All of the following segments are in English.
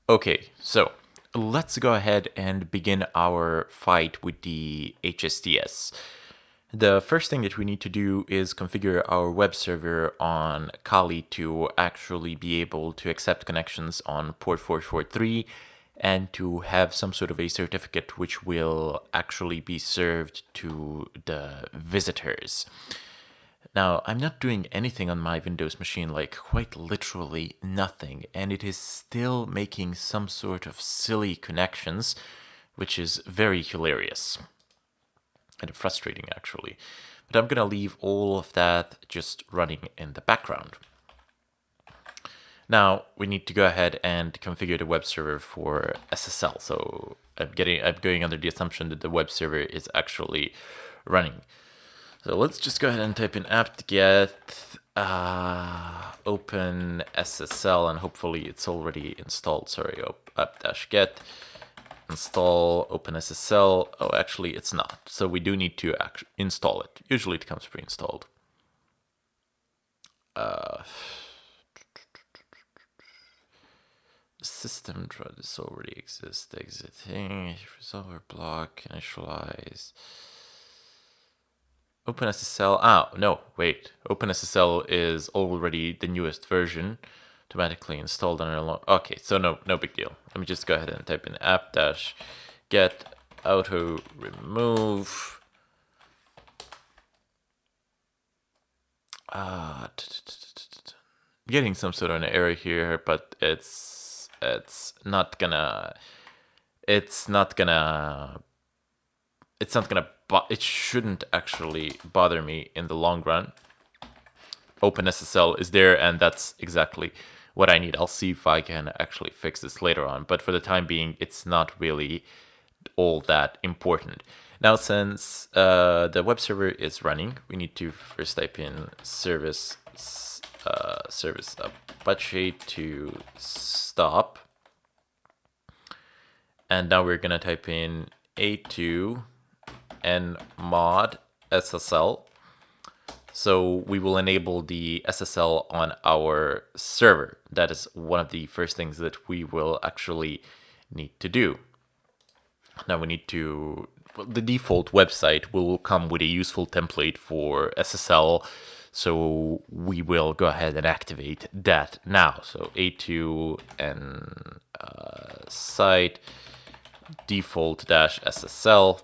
Okay, so let's go ahead and begin our fight with the HSTS. The first thing that we need to do is configure our web server on Kali to actually be able to accept connections on port 443 and to have some sort of a certificate which will actually be served to the visitors. Now, I'm not doing anything on my Windows machine, like quite literally nothing, and it is still making some sort of silly connections, which is very hilarious and frustrating actually. But I'm gonna leave all of that just running in the background. Now we need to go ahead and configure the web server for SSL. So I'm going under the assumption that the web server is actually running. So let's just go ahead and type in apt-get open SSL, and hopefully it's already installed. Sorry, apt-get install OpenSSL. Oh, actually it's not. So we do need to install it. Usually it comes pre-installed. System does already exist. Exiting resolver block initialize. OpenSSL. Ah, no, wait. OpenSSL is already the newest version, automatically installed on our. Okay, so no big deal. Let me just go ahead and type in apt-get auto remove. Getting some sort of an error here, but it's not gonna it shouldn't actually bother me in the long run. OpenSSL is there, and that's exactly what I need. I'll see if I can actually fix this later on, but for the time being, it's not really all that important. Now, since the web server is running, we need to first type in service Apache to stop. And now we're going to type in a2 nmod SSL. So we will enable the SSL on our server. That is one of the first things that we will actually need to do. Now we need to, the default website will come with a useful template for SSL. So we will go ahead and activate that now. So a2 and site default-SSL.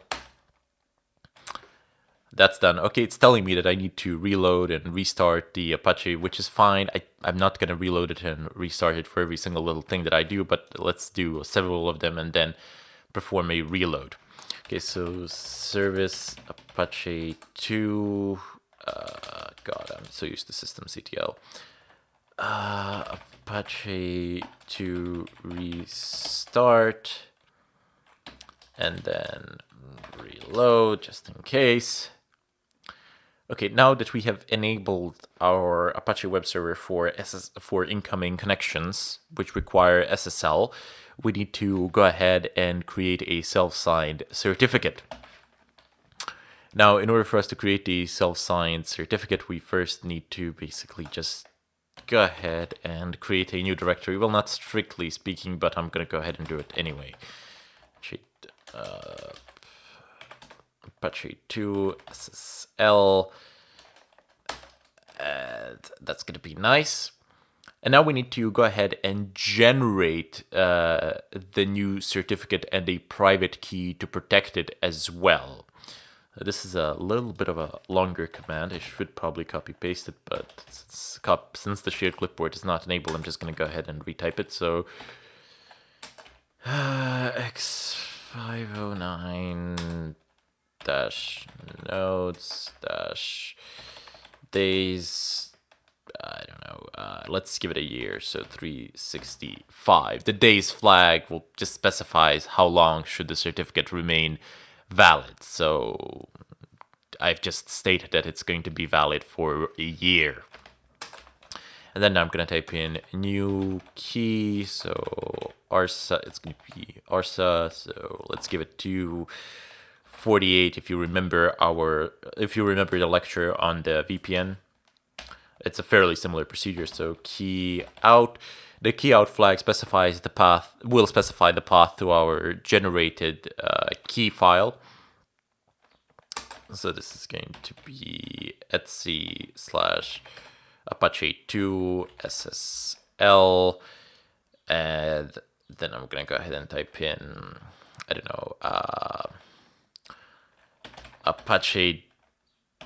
That's done. Okay, it's telling me that I need to reload and restart the Apache, which is fine. I'm not going to reload it and restart it for every single little thing that I do, but let's do several of them and then perform a reload. Okay, so service Apache 2. God, I'm so used to systemctl. Apache 2 restart. And then reload just in case. Okay, now that we have enabled our Apache web server for incoming connections, which require SSL, we need to go ahead and create a self-signed certificate. Now, in order for us to create the self-signed certificate, we first need to basically just go ahead and create a new directory. Well, not strictly speaking, but I'm going to go ahead and do it anyway. Apache 2 SSL, and that's going to be nice. And now we need to go ahead and generate the new certificate and a private key to protect it as well. This is a little bit of a longer command. I should probably copy paste it, but since the shared clipboard is not enabled, I'm just going to go ahead and retype it. So x509 nodes days, I don't know, let's give it a year, so 365. The days flag will just specifies how long should the certificate remain valid. So I've just stated that it's going to be valid for a year. And then I'm going to type in new key, so ARSA, it's going to be ARSA, so let's give it to 48. If you remember the lecture on the VPN, it's a fairly similar procedure. So key out. The keyout flag specifies the path, will specify the path to our generated key file. So this is going to be etc/apache2 ssl, and then I'm gonna go ahead and type in, I don't know, apache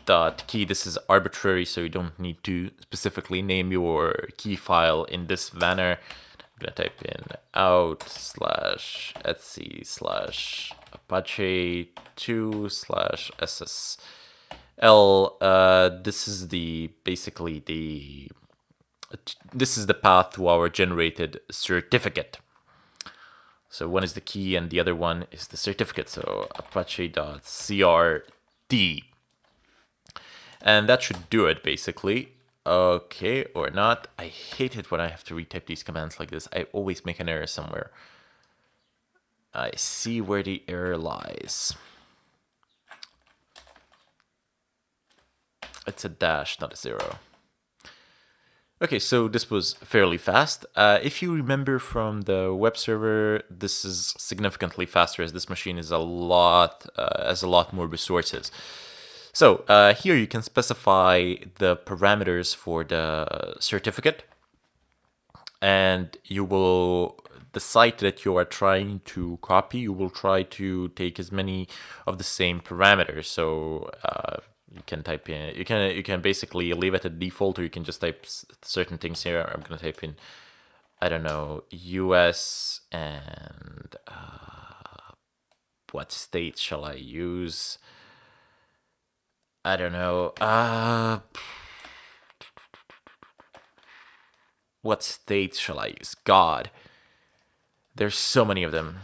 dot key. This is arbitrary, so you don't need to specifically name your key file in this manner. I'm gonna type in out/etc/apache2/ssl. This is this is the path to our generated certificate. So one is the key and the other one is the certificate. So apache.crd. And that should do it, basically. Okay, or not. I hate it when I have to retype these commands like this. I always make an error somewhere. I see where the error lies. It's a dash, not a 0. Okay, so this was fairly fast. If you remember from the web server, this is significantly faster as this machine is has a lot more resources. So here you can specify the parameters for the certificate, and the site that you are trying to copy, you will try to take as many of the same parameters. So you can type in, you can basically leave it at default, or you can just type certain things here. I'm gonna type in, I don't know, US, and what state shall I use? I don't know. What state shall I use? God, there's so many of them.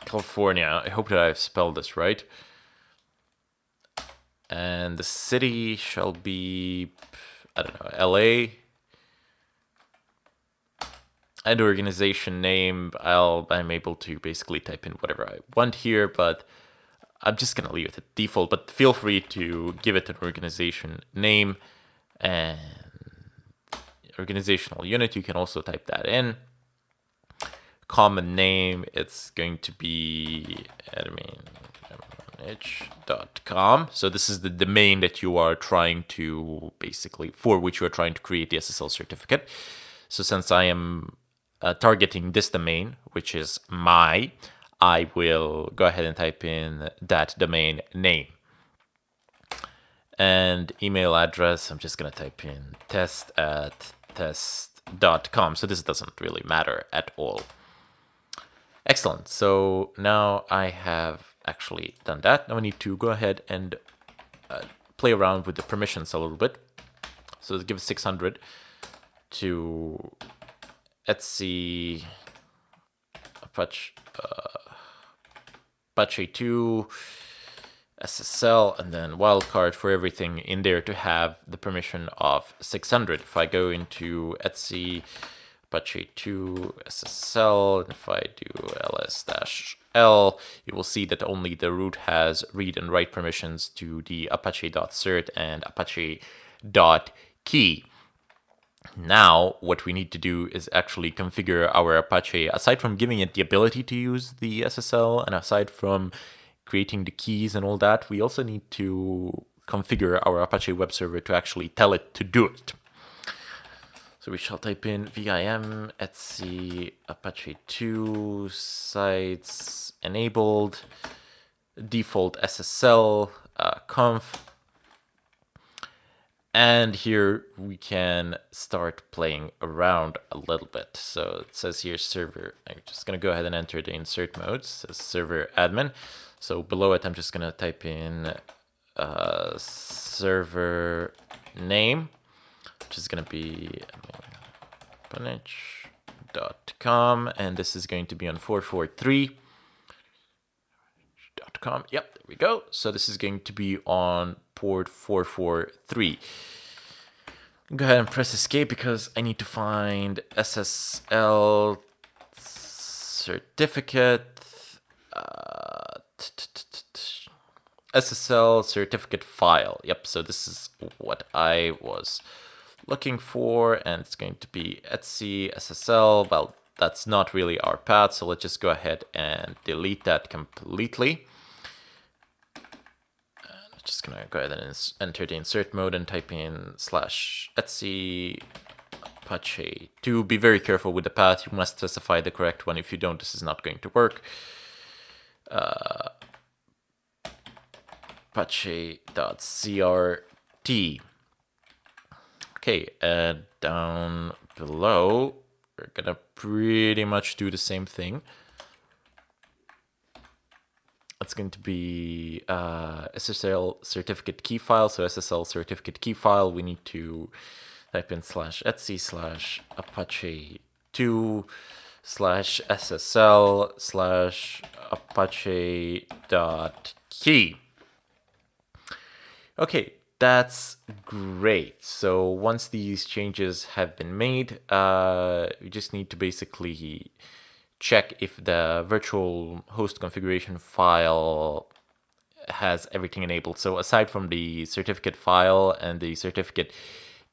California. I hope that I've spelled this right. And the city shall be, I don't know, LA. And organization name, I'm able to basically type in whatever I want here, but I'm just gonna leave it at default. But feel free to give it an organization name and organizational unit. You can also type that in. Common name, it's going to be admin.com. So this is the domain that you are trying to for which you are trying to create the SSL certificate. So since I am targeting this domain, which is I will go ahead and type in that domain name. And email address, I'm just gonna type in test@test.com. So this doesn't really matter at all. Excellent. So now I have actually done that. Now I need to go ahead and play around with the permissions a little bit. So let's give 600 to Etsy Apache2 SSL, and then wildcard for everything in there to have the permission of 600. If I go into Etsy Apache2 SSL, and if I do ls-l, you will see that only the root has read and write permissions to the apache.cert and apache.key. Now, what we need to do is actually configure our Apache. Aside from giving it the ability to use the SSL, and aside from creating the keys and all that, we also need to configure our Apache web server to actually tell it to do it. So we shall type in vim etsy apache2 sites enabled default SSL conf. And here we can start playing around a little bit. So it says here server. I'm just going to go ahead and enter the insert mode. It says server admin. So below it, I'm just going to type in server name, which is going to be punich.com. And this is going to be on 443.com. Yep, there we go. So this is going to be on port 443. Go ahead and press escape because I need to find SSL certificate, SSL certificate file. Yep, so this is what I was looking for, and it's going to be Etsy SSL. Well, that's not really our path, so let's just go ahead and delete that completely. And I'm just gonna go ahead and enter the insert mode and type in /Etsy Apache. To be very careful with the path, you must specify the correct one. If you don't, this is not going to work. Apache.crt. Okay, and down below, we're gonna pretty much do the same thing. It's going to be SSL certificate key file. So SSL certificate key file, we need to type in /Etsy /Apache2 /SSL /Apache.key. Okay, that's great. So once these changes have been made, we just need to basically check if the virtual host configuration file has everything enabled. So aside from the certificate file and the certificate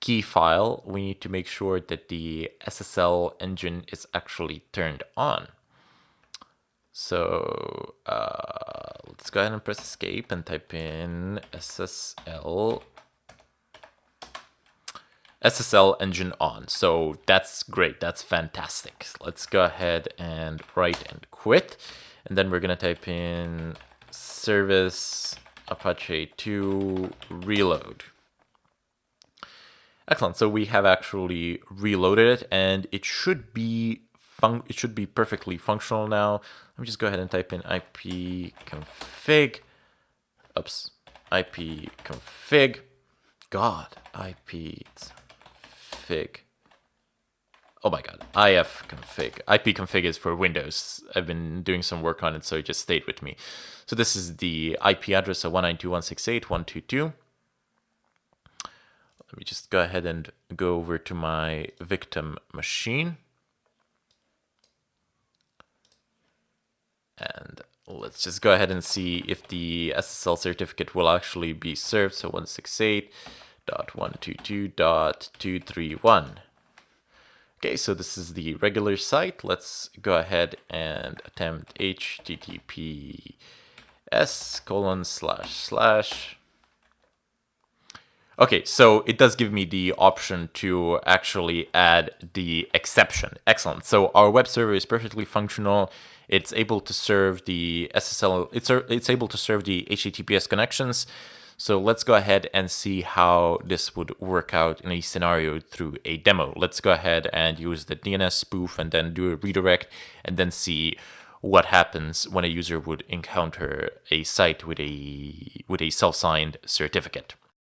key file, we need to make sure that the SSL engine is actually turned on. So let's go ahead and press escape and type in SSL engine on. So that's great. That's fantastic. Let's go ahead and write and quit. And then we're going to type in service Apache2 reload. Excellent. So we have actually reloaded it, and it should be perfectly functional now. Let me just go ahead and type in ipconfig. Oops. ipconfig. God. ipconfig. Oh my god. ifconfig. ipconfig is for Windows. I've been doing some work on it, so it just stayed with me. So this is the IP address of 192.168.122. Let me just go ahead and go over to my victim machine. And let's just go ahead and see if the SSL certificate will actually be served. So 168.122.231. Okay, so this is the regular site. Let's go ahead and attempt https:// Okay, so it does give me the option to actually add the exception. Excellent. So our web server is perfectly functional. It's able to serve the SSL, it's able to serve the HTTPS connections. So let's go ahead and see how this would work out in a scenario through a demo. Let's go ahead and use the DNS spoof and then do a redirect and then see what happens when a user would encounter a site with a self-signed certificate.